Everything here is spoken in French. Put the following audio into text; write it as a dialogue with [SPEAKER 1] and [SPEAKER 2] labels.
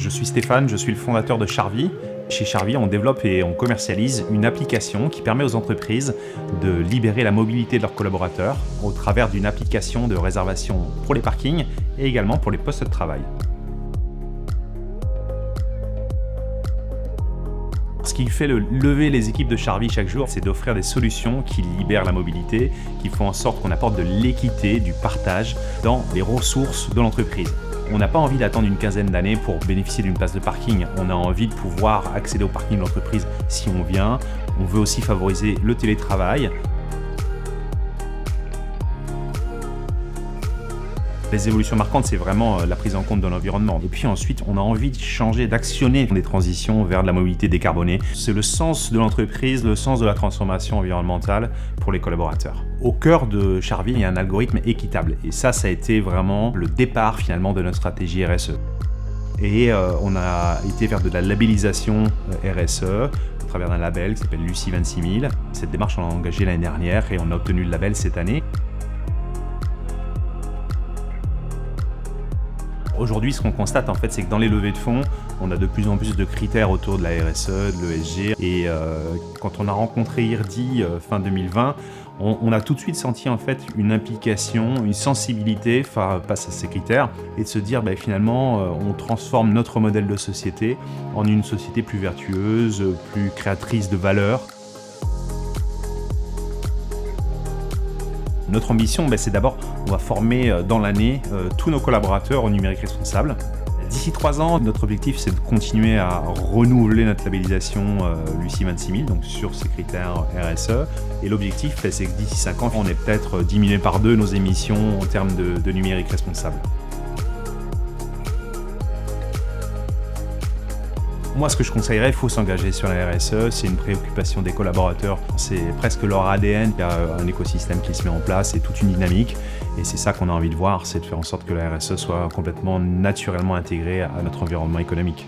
[SPEAKER 1] Je suis Stéphane, je suis le fondateur de Charvy. Chez Charvy, on développe et on commercialise une application qui permet aux entreprises de libérer la mobilité de leurs collaborateurs au travers d'une application de réservation pour les parkings et également pour les postes de travail. Ce qui fait lever les équipes de Charvy chaque jour, c'est d'offrir des solutions qui libèrent la mobilité, qui font en sorte qu'on apporte de l'équité, du partage dans les ressources de l'entreprise. On n'a pas envie d'attendre une quinzaine d'années pour bénéficier d'une place de parking. On a envie de pouvoir accéder au parking de l'entreprise si on vient. On veut aussi favoriser le télétravail. Les évolutions marquantes, c'est vraiment la prise en compte de l'environnement. Et puis ensuite, on a envie de changer, d'actionner des transitions vers de la mobilité décarbonée. C'est le sens de l'entreprise, le sens de la transformation environnementale pour les collaborateurs. Au cœur de Charvy, il y a un algorithme équitable. Et ça a été vraiment le départ finalement de notre stratégie RSE. Et on a été vers de la labellisation RSE à travers un label qui s'appelle Lucie 26000. Cette démarche, on l'a engagée l'année dernière et on a obtenu le label cette année. Aujourd'hui, ce qu'on constate, en fait, c'est que dans les levées de fonds, on a de plus en plus de critères autour de la RSE, de l'ESG. Et quand on a rencontré IRDI fin 2020, on a tout de suite senti en fait une implication, une sensibilité face à ces critères et de se dire finalement, on transforme notre modèle de société en une société plus vertueuse, plus créatrice de valeur. Notre ambition, c'est d'abord, on va former dans l'année tous nos collaborateurs au numérique responsable. D'ici 3 ans, notre objectif, c'est de continuer à renouveler notre labellisation Lucie 26000, donc sur ces critères RSE. Et l'objectif, c'est que d'ici 5 ans, on ait peut-être diminué par 2 nos émissions en termes de numérique responsable. Moi, ce que je conseillerais, il faut s'engager sur la RSE, c'est une préoccupation des collaborateurs, c'est presque leur ADN, il y a un écosystème qui se met en place et toute une dynamique, et c'est ça qu'on a envie de voir, c'est de faire en sorte que la RSE soit complètement naturellement intégrée à notre environnement économique.